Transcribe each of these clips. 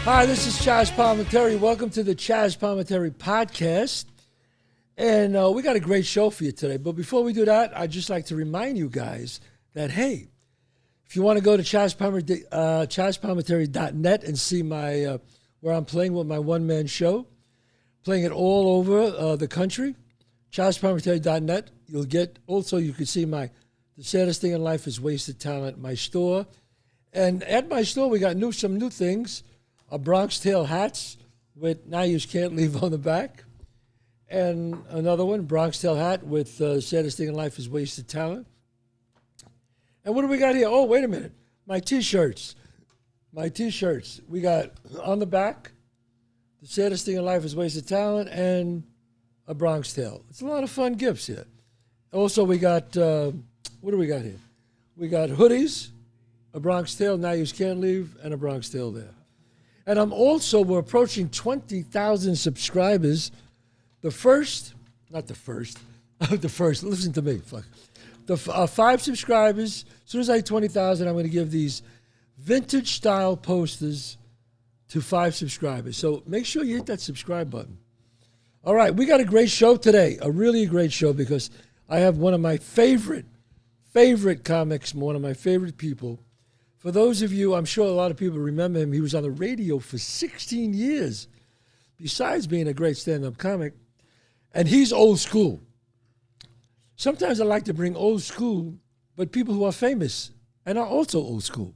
Hi, this is Chazz Palminteri. Welcome to the Chazz Palminteri podcast. And we got a great show for you today. But before we do that, I'd just like to remind you guys that, hey, if you want to go to chazzpalminteri.net and see my where I'm playing with my one-man show, playing it all over the country, chazzpalminteri.net. You'll get, also you can see The Saddest Thing in Life is Wasted Talent, my store. And at my store, we got some new things. Bronx tail hats with Now You Can't Leave on the back. And another one, Bronx tail hat with Saddest Thing in Life is Wasted Talent. And what do we got here? Oh, wait a minute. My T-shirts. We got on the back, The Saddest Thing in Life is Wasted Talent, and a Bronx tail. It's a lot of fun gifts here. Also, we got, what do we got here? We got hoodies, a Bronx tail, Now You Can't Leave, and a Bronx tail there. And we're approaching 20,000 subscribers. The first, listen to me, fuck. The 5 subscribers, as soon as I hit 20,000, I'm going to give these vintage style posters to 5 subscribers. So make sure you hit that subscribe button. All right, we got a great show today, a really great show, because I have one of my favorite comics, one of my favorite people. For those of you, I'm sure a lot of people remember him. He was on the radio for 16 years, besides being a great stand-up comic. And he's old school. Sometimes I like to bring old school, but people who are famous and are also old school.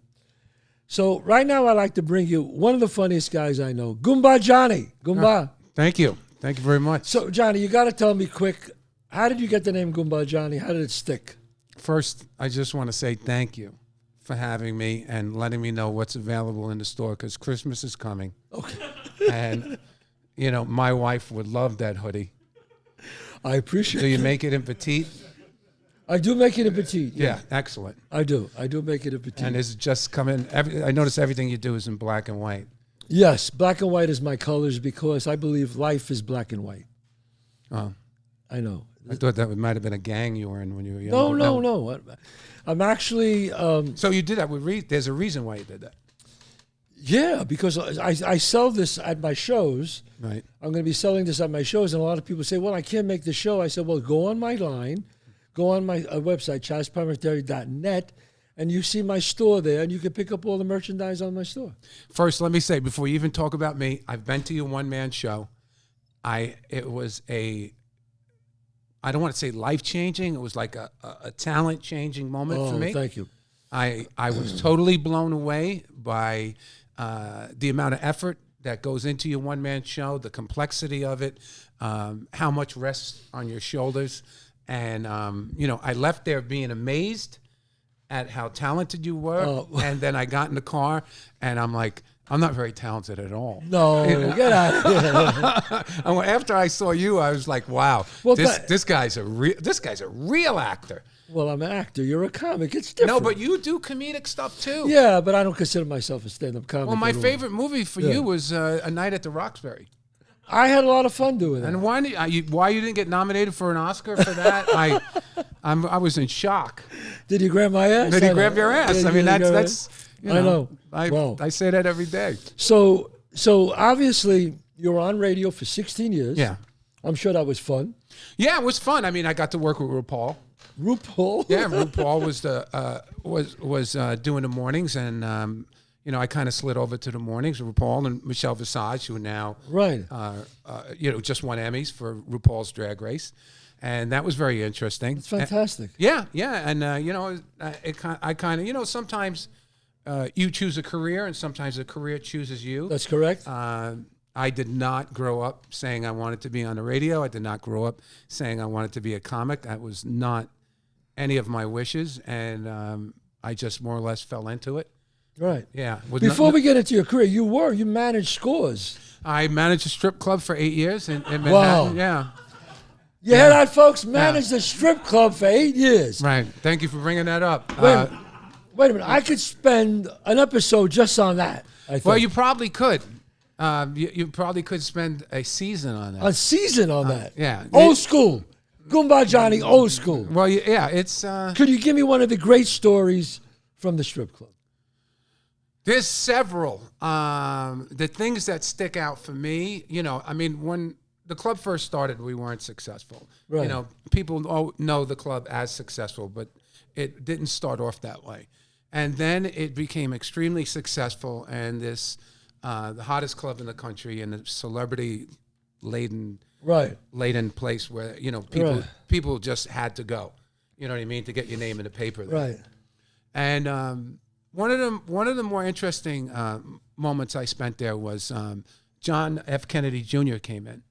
So right now I like to bring you one of the funniest guys I know, Goumba Johnny. Goumba. Thank you. Thank you very much. So, Johnny, you got to tell me quick, how did you get the name Goumba Johnny? How did it stick? First, I just want to say thank you for having me and letting me know what's available in the store, because Christmas is coming. Okay. And, my wife would love that hoodie. I appreciate it. Do you make it in petite? I do make it in petite. Yeah, excellent. I do make it in petite. And is it just coming? I notice everything you do is in black and white. Yes, black and white is my colors because I believe life is black and white. Oh. I know. I thought that might have been a gang you were in when you were young. No. I'm actually... So you did that with there's a reason why you did that. Yeah, because I sell this at my shows. Right. I'm going to be selling this at my shows, and a lot of people say, well, I can't make the show. I said, well, go on my line, go on my website, chazzpalminteri.net, and you see my store there, and you can pick up all the merchandise on my store. First, let me say, before you even talk about me, I've been to your one-man show. It was I don't want to say life-changing. It was like a talent-changing moment for me. Thank you. I was totally blown away by the amount of effort that goes into your one-man show, the complexity of it, how much rests on your shoulders. And, I left there being amazed at how talented you were. And then I got in the car, and I'm like, I'm not very talented at all. No, get out of here. After I saw you, I was like, wow, well, this guy's a real actor. Well, I'm an actor. You're a comic. It's different. No, but you do comedic stuff too. Yeah, but I don't consider myself a stand-up comic. Well, my favorite movie for you was A Night at the Roxbury. I had a lot of fun doing that. And why you didn't get nominated for an Oscar for that? I was in shock. Did he grab my ass? Did he grab your ass? I mean, that's I know. I say that every day. So obviously you were on radio for 16 years. Yeah. I'm sure that was fun. Yeah, it was fun. I mean, I got to work with RuPaul. RuPaul? Yeah, RuPaul was doing the mornings, and I kind of slid over to the mornings. RuPaul and Michelle Visage, who now just won Emmys for RuPaul's Drag Race, and that was very interesting. It's fantastic. And I kind of sometimes you choose a career, and sometimes a career chooses you. That's correct. I did not grow up saying I wanted to be on the radio. I did not grow up saying I wanted to be a comic. That was not any of my wishes, and I just more or less fell into it. Right. Yeah. Before we get into your career, you managed Scores. I managed a strip club for 8 years in Manhattan. Wow. Yeah. You hear that, folks? Managed a strip club for 8 years. Right. Thank you for bringing that up. Wait a minute. I could spend an episode just on that. Well, you probably could. You probably could spend a season on that. A season on that? Yeah. Old school. Goomba Johnny, old school. Well, yeah, it's... Could you give me one of the great stories from the strip club? There's several. The things that stick out for me, I mean, when the club first started, we weren't successful. Right. People know the club as successful, but it didn't start off that way. And then it became extremely successful, and the hottest club in the country, and the celebrity-laden place where people just had to go. You know what I mean, to get your name in the paper. There. Right. And one of the more interesting moments I spent there was John F. Kennedy Jr. came in,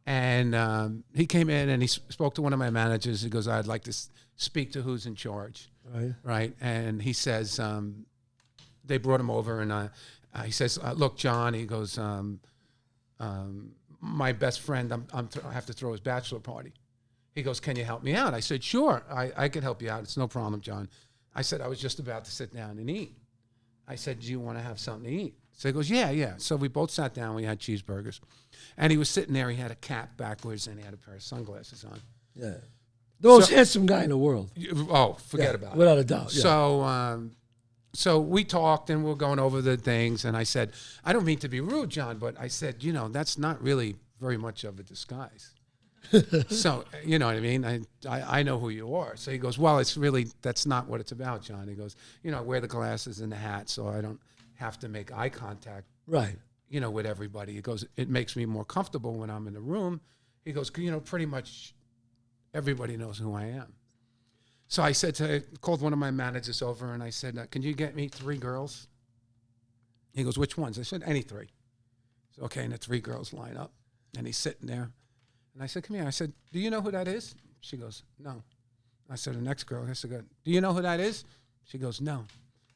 and he came in and he spoke to one of my managers. He goes, "I'd like to speak to who's in charge." Right. And he says, they brought him over, and he says, "Look, John," he goes, "my best friend, I have to throw his bachelor party." He goes, "Can you help me out?" I said, "Sure, I can help you out. It's no problem, John." I said, "I was just about to sit down and eat." I said, "Do you want to have something to eat?" So he goes, yeah. So we both sat down. We had cheeseburgers. And he was sitting there. He had a cap backwards, and he had a pair of sunglasses on. Yeah. The most handsome guy in the world. Oh, forget about it. Without a doubt. Yeah. So we talked, and we're going over the things. And I said, "I don't mean to be rude, John, but I said, that's not really very much of a disguise." So, you know what I mean? I know who you are. So he goes, "Well, that's not what it's about, John." He goes, "I wear the glasses and the hat, so I don't have to make eye contact, right? With everybody." He goes, "It makes me more comfortable when I'm in the room." He goes, "Pretty much everybody knows who I am." So I called one of my managers over, and I said, "Can you get me 3 girls?" He goes, "Which ones?" I said, "Any 3. So, okay, and the 3 girls line up, and he's sitting there. And I said, "Come here." I said, "Do you know who that is?" She goes, "No." I said, "The next girl." I said, "Do you know who that is?" She goes, "No."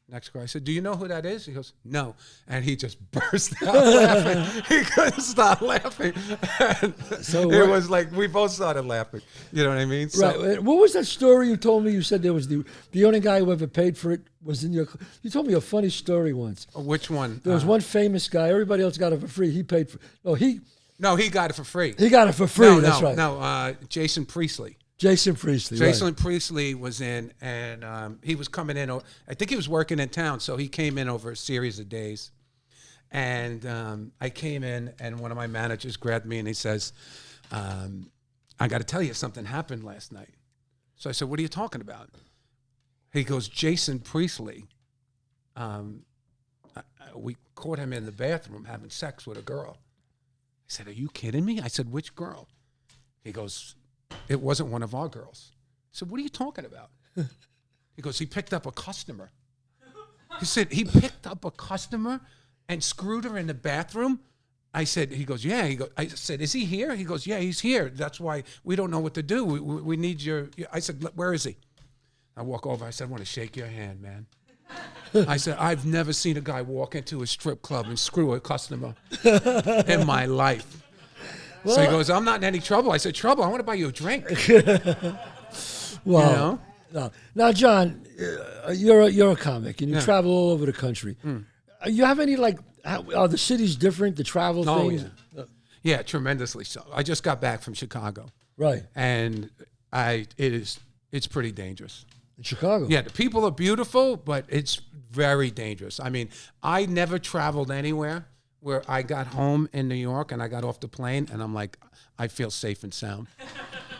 Next girl, I said, "Do you know who that is?" He goes, "No." And he just burst out laughing. He couldn't stop laughing. So it was like we both started laughing. You know what I mean? So, right. What was that story you told me? You said there was the only guy who ever paid for it was in your. You told me a funny story once. Which one? There was one famous guy. Everybody else got it for free. He paid for. No, he got it for free. He got it for free. That's right. No, Jason Priestley. Jason Priestley. Jason Priestley was in, and he was coming in. I think he was working in town, so he came in over a series of days. And I came in, and one of my managers grabbed me, and he says, "I got to tell you, something happened last night." So I said, "What are you talking about?" He goes, "Jason Priestley, we caught him in the bathroom having sex with a girl." I said, "Are you kidding me?" I said, "Which girl?" He goes, "It wasn't one of our girls." I said, "What are you talking about?" He goes, "He picked up a customer." He said, "He picked up a customer and screwed her in the bathroom?" I said, he goes, "Yeah." I said, "Is he here?" He goes, "Yeah, he's here. That's why we don't know what to do. We need your." I said, "Where is he?" I walk over. I said, "I want to shake your hand, man." I said, "I've never seen a guy walk into a strip club and screw a customer in my life." Well, so he goes, "I'm not in any trouble." I said, "Trouble? I want to buy you a drink." Well, now, John, you're a comic and you travel all over the country. You have any are the cities different? The travel things? Yeah, tremendously so. I just got back from Chicago. Right. And it's pretty dangerous. In Chicago? Yeah, the people are beautiful, but it's very dangerous. I mean, I never traveled anywhere where I got home in New York and I got off the plane and I'm like, I feel safe and sound.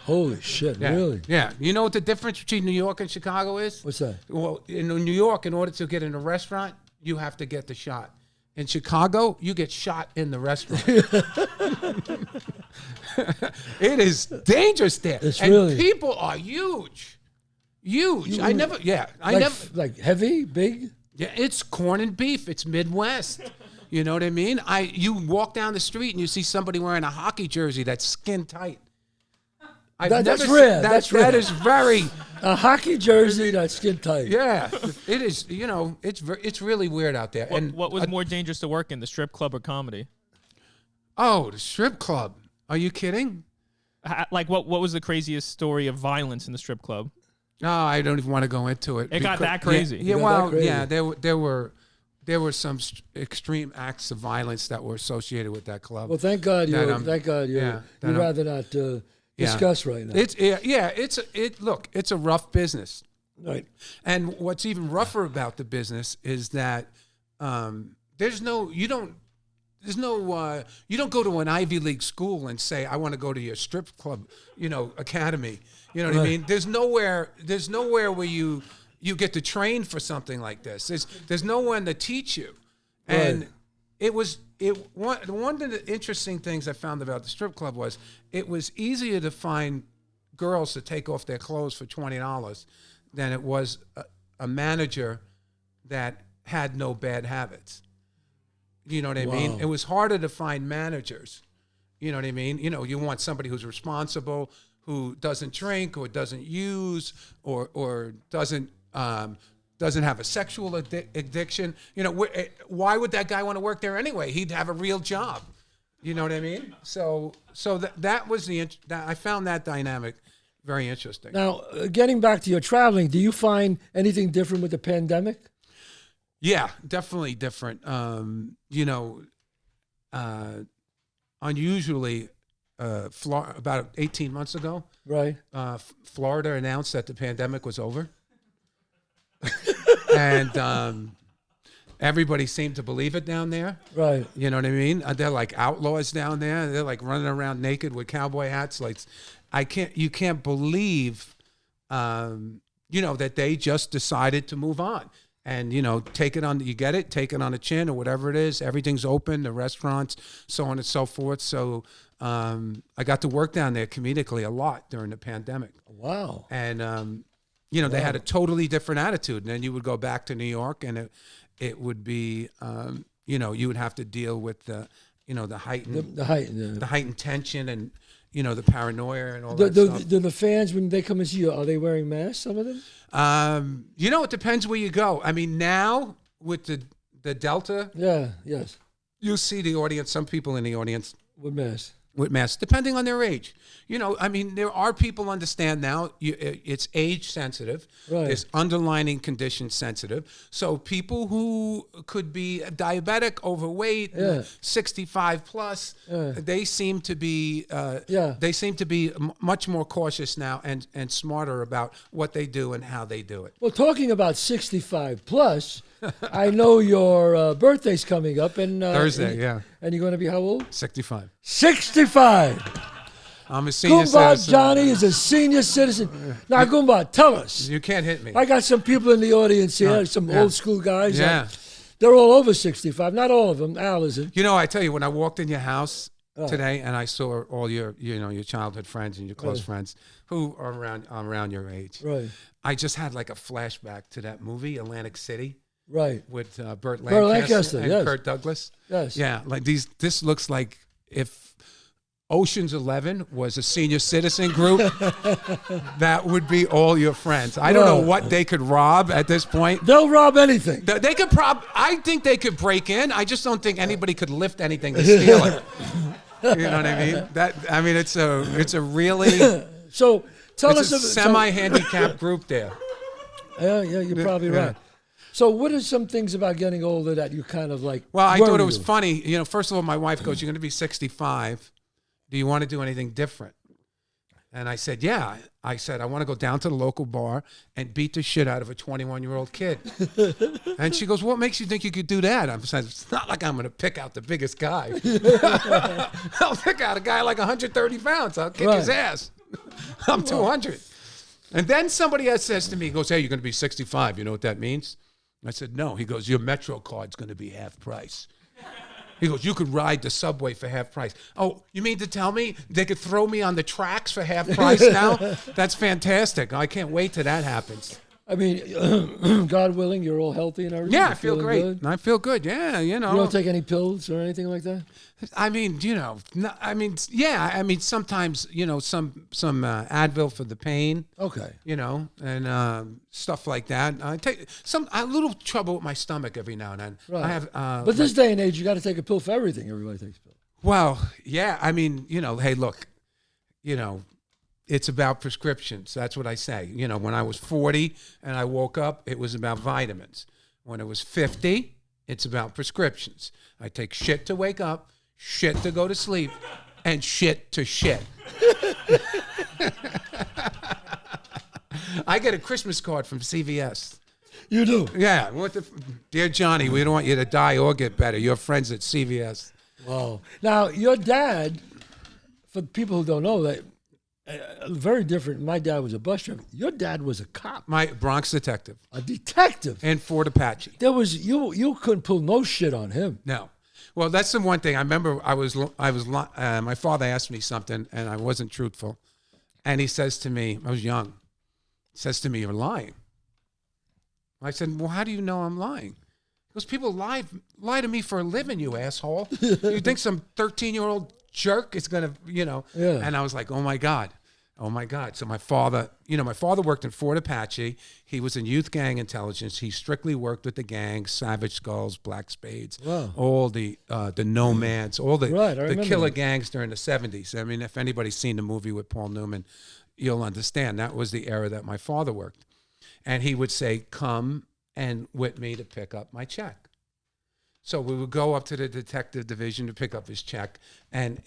Holy shit, yeah. Really? Yeah. You know what the difference between New York and Chicago is? What's that? Well, in New York, in order to get in a restaurant, you have to get the shot. In Chicago, you get shot in the restaurant. It is dangerous there. And people are huge. Huge. I never. Like heavy, big? Yeah, it's corn and beef. It's Midwest. You know what I mean? You walk down the street and you see somebody wearing a hockey jersey that's skin tight. That's rare. That is very a hockey jersey that's skin tight. Yeah, it is. You know, it's really weird out there. What was more dangerous to work in, the strip club or comedy? Oh, the strip club. Are you kidding? What was the craziest story of violence in the strip club? No, I don't even want to go into it. It got that crazy. There were some extreme acts of violence that were associated with that club. Well, thank God you'd rather not discuss right now. It's a rough business. Right. And what's even rougher about the business is that there's no, you don't, there's no, you don't go to an Ivy League school and say, I want to go to your strip club, academy. You know what I mean? There's nowhere where you get to train for something like this. There's no one to teach you. And one of the interesting things I found about the strip club was it was easier to find girls to take off their clothes for $20 than it was a manager that had no bad habits. You know what I mean? It was harder to find managers. You know what I mean? You want somebody who's responsible, who doesn't drink or doesn't use or doesn't have a sexual addiction. Why would that guy want to work there anyway? He'd have a real job. You know what I mean? So that was I found that dynamic very interesting. Now, getting back to your traveling, do you find anything different with the pandemic? Yeah, definitely different. Unusually, about 18 months ago, right? Florida announced that the pandemic was over. And everybody seemed to believe it down there. Right. You know what I mean? They're like outlaws down there. They're like running around naked with cowboy hats. Like, you can't believe, that they just decided to move on. And, take it on the chin or whatever it is. Everything's open, the restaurants, so on and so forth. So I got to work down there comedically a lot during the pandemic. Wow. And, they had a totally different attitude. And then you would go back to New York and it would be, you would have to deal with the heightened tension and, the paranoia and all that stuff. Do the fans, when they come and see you, are they wearing masks, some of them? It depends where you go. I mean, now with the Delta, yes, you see the audience, some people in the audience with masks, depending on their age. There are people understand now it's age sensitive. Right. It's underlying condition sensitive. So people who could be diabetic, overweight, 65 plus, they seem to be much more cautious now and smarter about what they do and how they do it. Well, talking about 65 plus, I know your birthday's coming up and Thursday, yeah. And you're going to be how old? 65. 65. I'm a senior Goumba citizen. Johnny is a senior citizen. Now, Goumba, tell us. You can't hit me. I got some people in the audience here, some old school guys. Yeah. They're all over 65. Not all of them. Al isn't. I tell you, when I walked in your house today and I saw all your childhood friends and your close friends who are around your age, right? I just had like a flashback to that movie, Atlantic City. Right. With Burt Lancaster and yes. Kirk Douglas. Yes. Yeah, like this looks like if Ocean's 11 was a senior citizen group, that would be all your friends. I don't know what they could rob at this point. They'll rob anything. They could I think they could break in. I just don't think anybody could lift anything to steal it. You know what I mean? It's a really so tell us a semi-handicapped group there. Yeah, you're probably right. So what are some things about getting older that you kind of like? Well, I thought it was funny. First of all, my wife goes, "You're going to be 65. Do you want to do anything different?" And I said, "Yeah." I said, "I want to go down to the local bar and beat the shit out of a 21-year-old kid." And she goes, "What makes you think you could do that?" I said, "It's not like I'm going to pick out the biggest guy. I'll pick out a guy like 130 pounds. I'll kick his ass. I'm 200. And then somebody else says to me, he goes, "Hey, you're going to be 65. You know what that means?" I said, "No." He goes, "Your Metro card's going to be half price." He goes, "You could ride the subway for half price." Oh, you mean to tell me they could throw me on the tracks for half price now? That's fantastic. I can't wait till that happens. I mean, God willing, you're all healthy and everything? Yeah, I feel great. Good? I feel good, yeah, You don't take any pills or anything like that? I mean, sometimes, some Advil for the pain. Okay. And stuff like that. I take a little trouble with my stomach every now and then. Right. I have. But this day and age, you got to take a pill for everything. Everybody takes a pill. Well, yeah. I mean, hey, look, it's about prescriptions. That's what I say. When I was 40 and I woke up, it was about vitamins. When I was 50, it's about prescriptions. I take shit to wake up, shit to go to sleep, and shit to shit. I get a Christmas card from CVS. You do. Yeah. Dear Johnny, we don't want you to die or get better. You're friends at CVS. Wow. Now, your dad, for people who don't know, that very different. My dad was a bus driver. Your dad was a cop, My Bronx detective a detective. in Fort Apache. There was you couldn't pull no shit on him. No. Well, that's the one thing. I remember my father asked me something and I wasn't truthful. And he says to me, I was young, he says to me, "You're lying." I said, "Well, how do you know I'm lying?" He goes, "People lie to me for a living, you asshole. You think some 13-year-old jerk is going to, Yeah. And I was like, oh my God. So my father worked in Fort Apache. He was in youth gang intelligence. He strictly worked with the gangs, Savage Skulls, Black Spades, Wow. all the Nomads, all the remember killer that. gangs during the 70s. I mean, if anybody's seen the movie with Paul Newman, you'll understand that was the era that my father worked. And he would say, "Come and with me to pick up my check." So we would go up to the detective division to pick up his check, and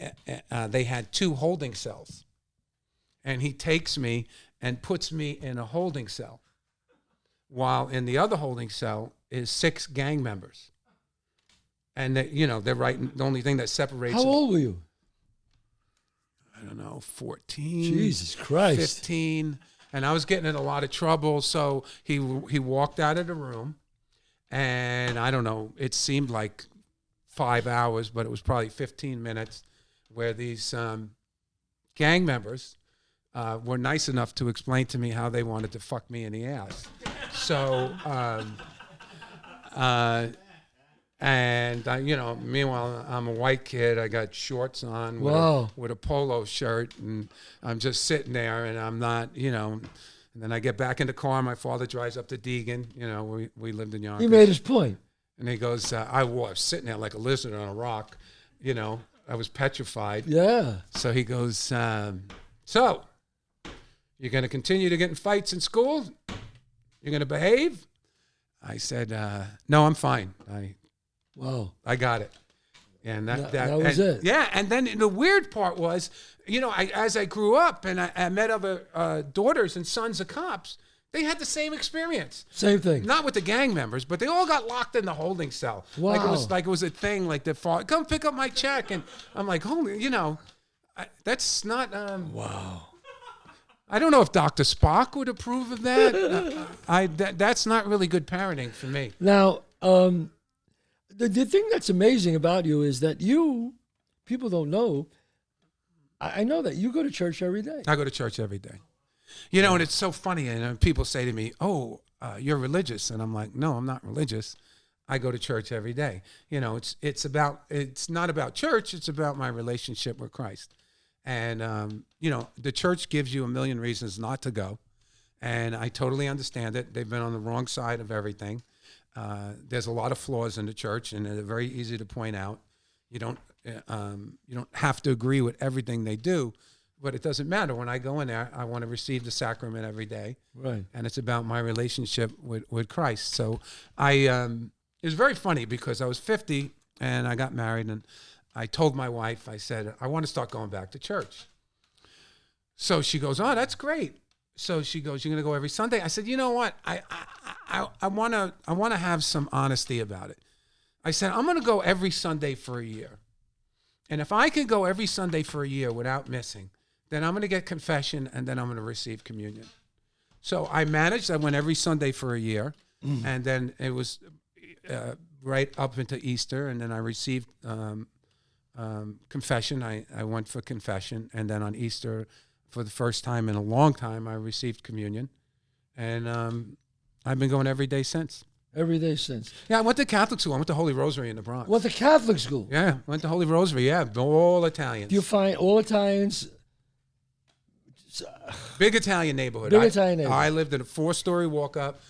they had 2 holding cells. And he takes me and puts me in a holding cell, while in the other holding cell is 6 gang members. And they're right. The only thing that separates How old were you? I don't know, 14, Jesus Christ. 15, and I was getting in a lot of trouble. So he walked out of the room, and I don't know, it seemed like 5 hours, but it was probably 15 minutes, where these gang members were nice enough to explain to me how they wanted to fuck me in the ass. So, meanwhile, I'm a white kid. I got shorts on with a polo shirt, and I'm just sitting there, and I'm not, And then I get back in the car. My father drives up to Deegan. We lived in Yonkers. He made his point. And he goes, I was sitting there like a lizard on a rock. I was petrified. Yeah. So he goes, so you're going to continue to get in fights in school? You're going to behave? I said, no, I'm fine. Wow. I got it. And that was it. Yeah. And then the weird part was, as I grew up and I met other daughters and sons of cops, they had the same experience. Same thing. Not with the gang members, but they all got locked in the holding cell. Wow. Like it was a thing. Like come pick up my check, and I'm like, holy, that's not. Wow. I don't know if Dr. Spock would approve of that. That's not really good parenting for me. Now, the thing that's amazing about you is that people don't know. I know that you go to church every day. I go to church every day. And it's so funny. And people say to me, "Oh, you're religious," and I'm like, "No, I'm not religious. I go to church every day." It's not about church. It's about my relationship with Christ. And the church gives you a million reasons not to go, and I totally understand it. They've been on the wrong side of everything. There's a lot of flaws in the church, and they're very easy to point out. You don't have to agree with everything they do. But it doesn't matter. When I go in there, I want to receive the sacrament every day. Right. And it's about my relationship with Christ. So it was very funny because I was 50 and I got married, and I told my wife, I said, I want to start going back to church. So she goes, "Oh, that's great." So she goes, "You're going to go every Sunday?" I said, "You know what? I want to have some honesty about it." I said, "I'm going to go every Sunday for a year. And if I can go every Sunday for a year without missing, then I'm going to get confession, and then I'm going to receive communion." So I managed. I went every Sunday for a year, and then it was right up into Easter, and then I received confession. I went for confession, and then on Easter, for the first time in a long time, I received communion, and I've been going every day since. Every day since. Yeah, I went to Catholic school. I went to Holy Rosary in the Bronx. Went to Catholic school. Yeah, went to Holy Rosary. Yeah, all Italians. Do you find all Italians? Big Italian neighborhood. Italian neighborhood. I lived in a 4-story walk-up,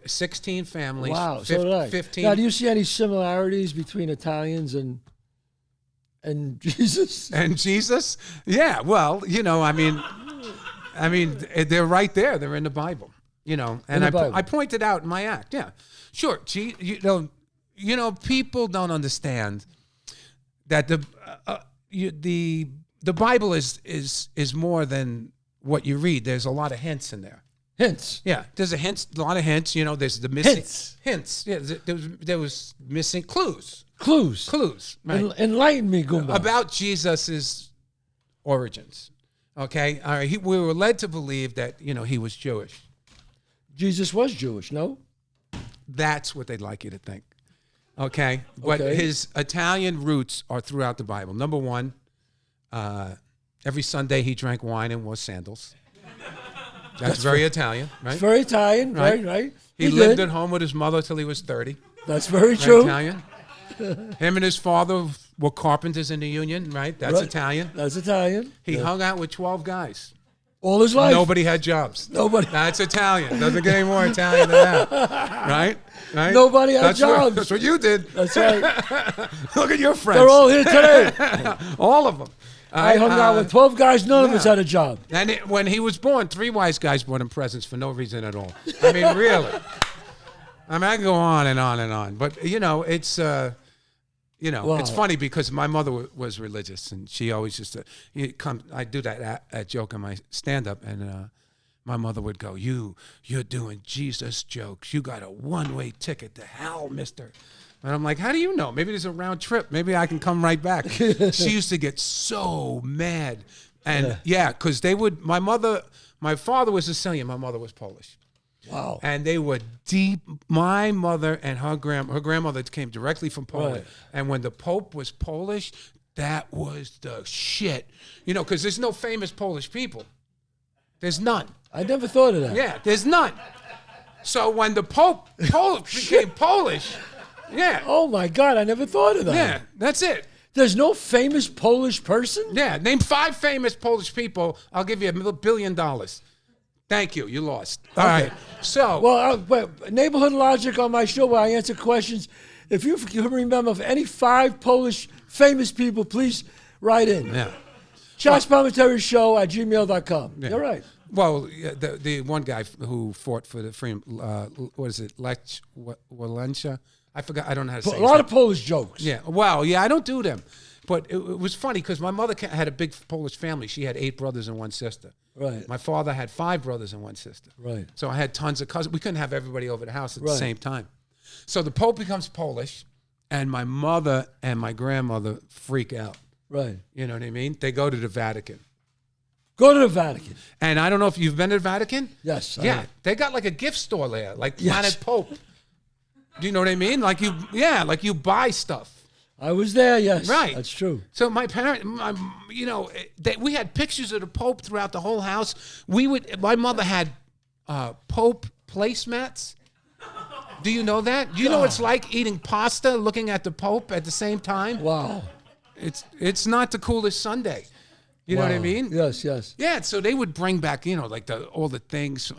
16 families. Wow, so did I. 15. Now, do you see any similarities between Italians and Jesus? And Jesus? Yeah, well, I mean, they're right there. They're in the Bible, And I pointed out in my act, yeah. Sure, people don't understand that the Bible is more than what you read. There's a lot of hints in there. Hints. Yeah, there's a lot of hints. You know, there's the missing Hints. hints. Yeah, there was missing clues. Clues. Right. Enlighten me, Goomba. About Jesus's origins. Okay, all right. We were led to believe that he was Jewish. Jesus was Jewish, no? That's what they'd like you to think. Okay, but Okay. his Italian roots are throughout the Bible. Number one, every Sunday he drank wine and wore sandals. That's very Italian, right? It's very Italian, Right. right? He lived did. at home with his mother till he was 30. That's very Right, true. Italian. Him and his father were carpenters in the union, right? That's Right. Italian. That's Italian. He hung out with 12 guys. All his life. Nobody had jobs. Nobody. That's Italian. Doesn't get any more Italian than that. Right? Right? Nobody had jobs. That's what you did. That's right. Look at your friends. They're all here today. All of them. I hung out with 12 guys. None of us yeah. had a job. And when he was born, 3 wise guys brought him presents for no reason at all. I mean, really. I mean, I can go on and on and on. But, it's... Wow. it's funny because my mother was religious, and she always used to I do that joke on my stand-up, and my mother would go, "You're doing Jesus jokes. You got a one-way ticket to hell, mister." And I'm like, "How do you know? Maybe there's a round trip. Maybe I can come right back." She used to get so mad, and because they would. My father was Sicilian. My mother was Polish. Wow. And they were deep. My mother and her grandmother came directly from Poland. Right. And when the Pope was Polish, that was the shit. Because there's no famous Polish people. There's none. I never thought of that. Yeah, there's none. So when the Pope became Polish, yeah. Oh, my God. I never thought of that. Yeah, that's it. There's no famous Polish person? Yeah, name 5 famous Polish people. I'll give you $1 billion. Thank you. You lost. All right. So. Well, Neighborhood Logic on my show where I answer questions. If you can remember of any 5 Polish famous people, please write in. Yeah. Chazz Palminteri Show at gmail.com. Yeah. You're right. Well, the one guy who fought for the freedom, what is it, Lech Walesa? I forgot. I don't know how to say A his lot name. of Polish jokes. Yeah. Well, yeah, I don't do them. But it was funny because my mother had a big Polish family. She had 8 brothers and 1 sister. Right. My father had 5 brothers and 1 sister. Right. So I had tons of cousins. We couldn't have everybody over the house at the Right. same time. So the Pope becomes Polish, and my mother and my grandmother freak out. Right. You know what I mean? They go to the Vatican. Go to the Vatican. And I don't know if you've been to the Vatican. Yes. I Yeah, have. they got like a gift store there, like Yes. Planet Pope. Do you know what I mean? Like you buy stuff. I was there, yes. Right. That's true. So my parents, we had pictures of the Pope throughout the whole house. My mother had Pope placemats. Do you know that? Do you know what it's like eating pasta, looking at the Pope at the same time? Wow. It's not the coolest Sunday. You know what I Wow. mean? Yes, yes. Yeah. So they would bring back, like all the things.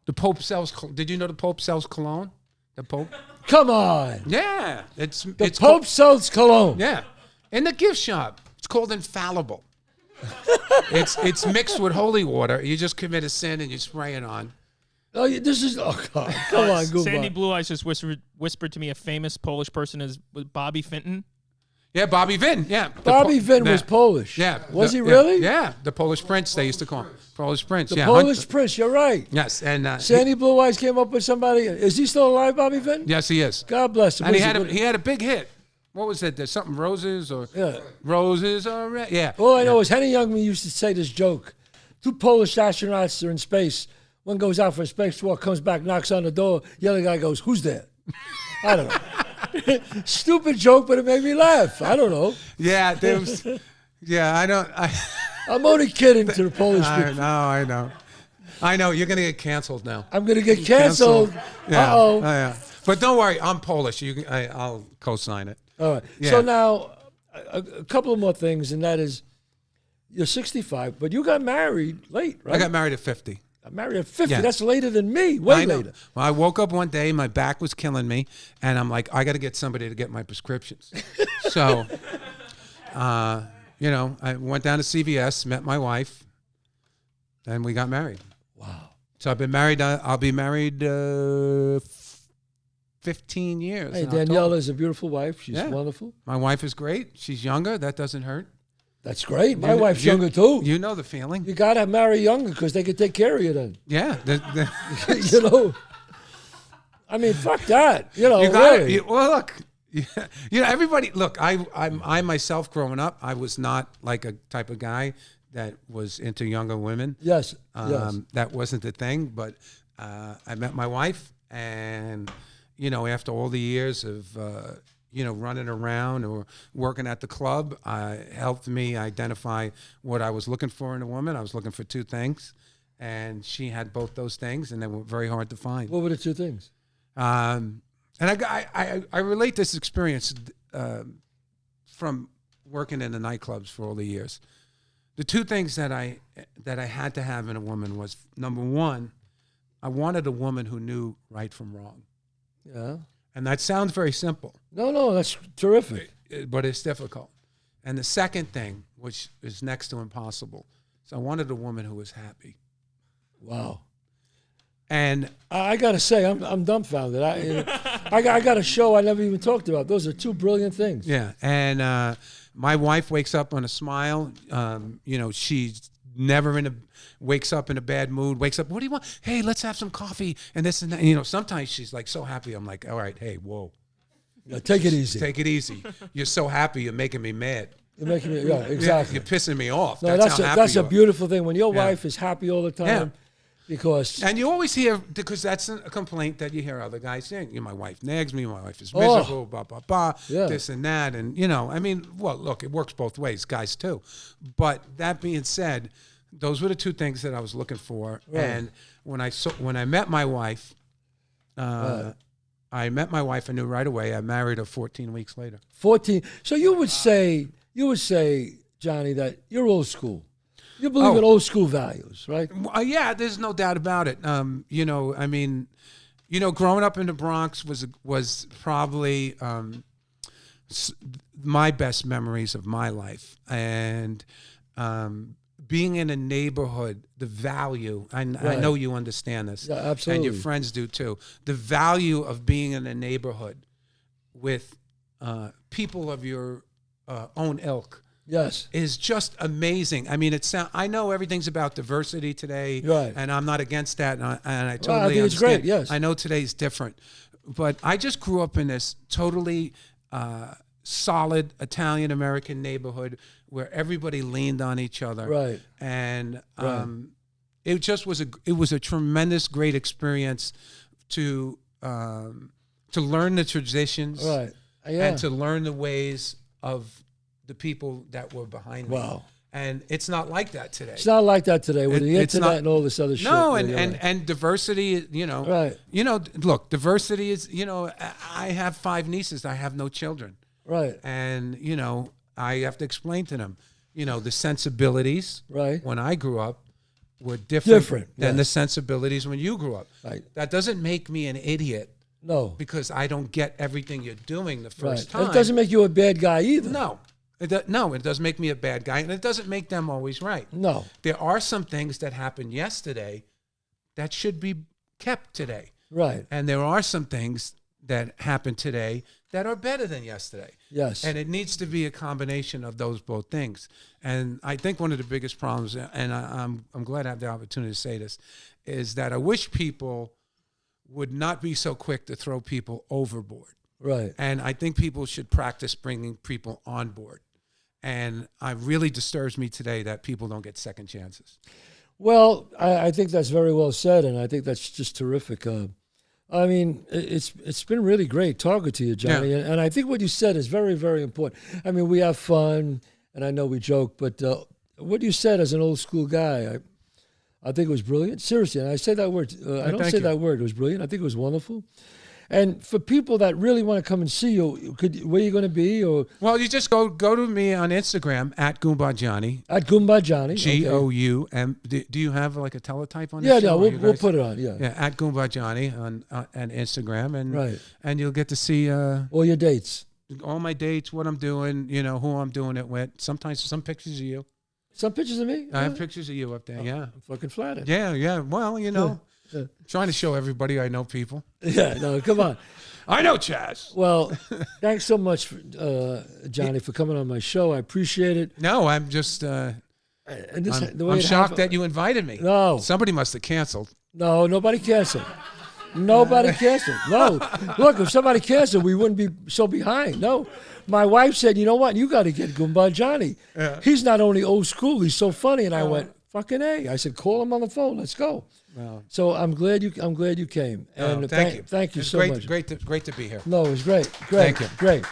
The Pope sells. Did you know the Pope sells cologne? The Pope. Come on. Yeah. It's The Pope sells cologne. Yeah, in the gift shop. It's called Infallible. it's mixed with holy water. You just commit a sin and you spray it on. Oh, this is. Oh, God. Come on, Goomba. Sandy Blue Eyes just whispered to me a famous Polish person was Bobby Finton. Yeah, Bobby Vin. Yeah, Bobby Vin was Polish. Yeah, Was he really? Yeah, the Polish Prince. They used to call him Polish Prince. The yeah, Polish Prince. You're right. Yes, and Sandy Blue Eyes came up with somebody. Is he still alive, Bobby Vin? yes, he is. God bless him. And Was he had a big hit. What was it? There's something Roses or Yeah. Roses or red. Yeah. All I know is Henny Youngman used to say this joke. 2 Polish astronauts are in space. One goes out for a spacewalk, comes back, knocks on the door. The other guy goes, "Who's there?" I don't know. Stupid joke, but it made me laugh. I don't know. Yeah, there was. Yeah, I don't. I'm only kidding to the Polish people. I know. You're gonna get canceled now. I'm going to get canceled. Yeah. Uh-oh. Yeah. But don't worry, I'm Polish. I'll co-sign it. All right. Yeah. So now, a couple of more things, and that is, you're 65, but you got married late, right? I got married at 50. I married at 50. Yeah. That's later than me. Way I know. later. Well, I woke up one day, my back was killing me, and I'm like, I got to get somebody to get my prescriptions. So, I went down to CVS, met my wife, and we got married. Wow. So I've been married. I'll be married 15 years. Hey, in Daniela October. is a beautiful wife. She's Yeah. wonderful. My wife is great. She's younger. That doesn't hurt. That's great. My wife's younger too. You know the feeling. You gotta marry younger because they can take care of you then. Yeah. You know. I mean, fuck that. You know, You got really. it. Well, look. You know, everybody. Look, I myself growing up, I was not like a type of guy that was into younger women. Yes. Yes. That wasn't the thing. But I met my wife, and you know, after all the years of you know, running around or working at the club, helped me identify what I was looking for in a woman. I was looking for two things, and she had both those things, and they were very hard to find. What were the two things? And I relate this experience from working in the nightclubs for all the years. The two things that I had to have in a woman was, number one, I wanted a woman who knew right from wrong. Yeah. And that sounds very simple, No, that's terrific. but it's difficult. And the second thing, which is next to impossible, is I wanted a woman who was happy. Wow. And I got to say, I'm dumbfounded. I got a show I never even talked about. Those are two brilliant things. yeah, and my wife wakes up on a smile. You know, she's never wakes up in a bad mood. Wakes up, what do you want? Hey, let's have some coffee and this and that. And, you know, sometimes she's like so happy. I'm like, all right, hey, whoa, Yeah, take it easy. take it easy. You're so happy, you're making me mad. You're making me, yeah, exactly. You're pissing me off. No, that's how happy that's a you are. beautiful thing when your Yeah. wife is happy all the time. Yeah. Because And you always hear, because that's a complaint that you hear other guys saying, you know, my wife nags me, my wife is miserable, blah, blah, blah, Yeah. this and that. And, you know, I mean, well, look, it works both ways, guys too. But that being said, those were the two things that I was looking for. Right. And when I met my wife, I knew right away. I married her 14 weeks later. 14. So you would say, Johnny, that you're old school. You believe in old school values, right? Yeah, there's no doubt about it. You know, I mean, you know, growing up in the Bronx was probably my best memories of my life. And being in a neighborhood, the value, I know you understand this. Yeah, absolutely. And your friends do too. The value of being in a neighborhood with people of your own ilk. Yes. Is just amazing. I mean, I know everything's about diversity today, Right. and I'm not against that, and I totally I think it's understand. great, yes. I know today's different, but I just grew up in this totally solid Italian American neighborhood where everybody leaned on each other, Right. and Right. it just was a tremendous, great experience to learn the traditions, Right. Yeah. and to learn the ways of the people that were behind me. Wow. And it's not like that today. It's not like that today with the It's internet not- and all this other shit. No, Yeah, you're right. and diversity, you know. Right. You know, look, diversity is, you know, I have 5 nieces. I have no children. Right. And, you know, I have to explain to them, you know, the sensibilities Right. when I grew up were different than yes. the sensibilities when you grew up. Right. That doesn't make me an idiot No. because I don't get everything you're doing the first Right. time. It doesn't make you a bad guy either. No. It doesn't make me a bad guy, and it doesn't make them always right. No. There are some things that happened yesterday that should be kept today. Right. And there are some things that happen today that are better than yesterday. Yes. And it needs to be a combination of those both things. And I think one of the biggest problems, and I'm glad I have the opportunity to say this, is that I wish people would not be so quick to throw people overboard. Right. And I think people should practice bringing people on board. And it really disturbs me today that people don't get second chances. Well, I think that's very well said, and I think that's just terrific. I mean, it's been really great talking to you, Johnny, Yeah. and I think what you said is very, very important. I mean, we have fun, and I know we joke, but what you said as an old school guy, I think it was brilliant. Seriously, and I say that word. I don't thank say you. that word. It was brilliant. I think it was wonderful. And for people that really want to come and see you, where are you going to be? Or Well, you just go to me on Instagram at Goumba Johnny. at Goomba Johnny. Okay. Goum. Do you have like a teletype on? Yeah, this yeah, show? we'll put it on. Yeah. Yeah, at Goumba Johnny on Instagram, and Right. and you'll get to see All your dates. all my dates, what I'm doing, you know, who I'm doing it with. Sometimes some pictures of you. Some pictures of me. I have pictures of you up there. Yeah, I'm fucking flattered. yeah. Well, you know, Yeah. trying to show everybody I know people. Yeah, no, come on. I know Chazz. Well, thanks so much, Johnny, for coming on my show. I appreciate it. No, I'm just. And this, the way I'm it shocked happened- that you invited me. No. Somebody must have canceled. No, nobody canceled. Nobody canceled. No. Look, if somebody canceled, we wouldn't be so behind. No. My wife said, you know what? You got to get Goumba Johnny. Yeah. He's not only old school, he's so funny. And I went, fucking A. I said, call him on the phone. Let's go. Well, So I'm glad you came. And thank you. Thank you It's so great, much. Great to be here. No, it was great. Great. Thank you. Great.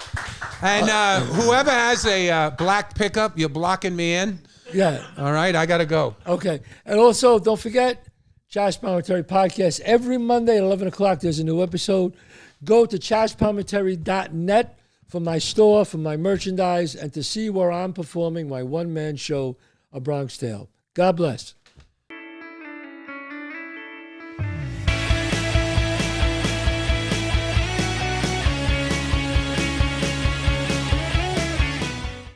And whoever has a black pickup, you're blocking me in. Yeah. All right, I got to go. Okay. And also, don't forget, Chazz Palminteri Podcast. Every Monday at 11 o'clock, there's a new episode. Go to chazzpalminteri.net for my store, for my merchandise, and to see where I'm performing my one-man show, A Bronx Tale. God bless.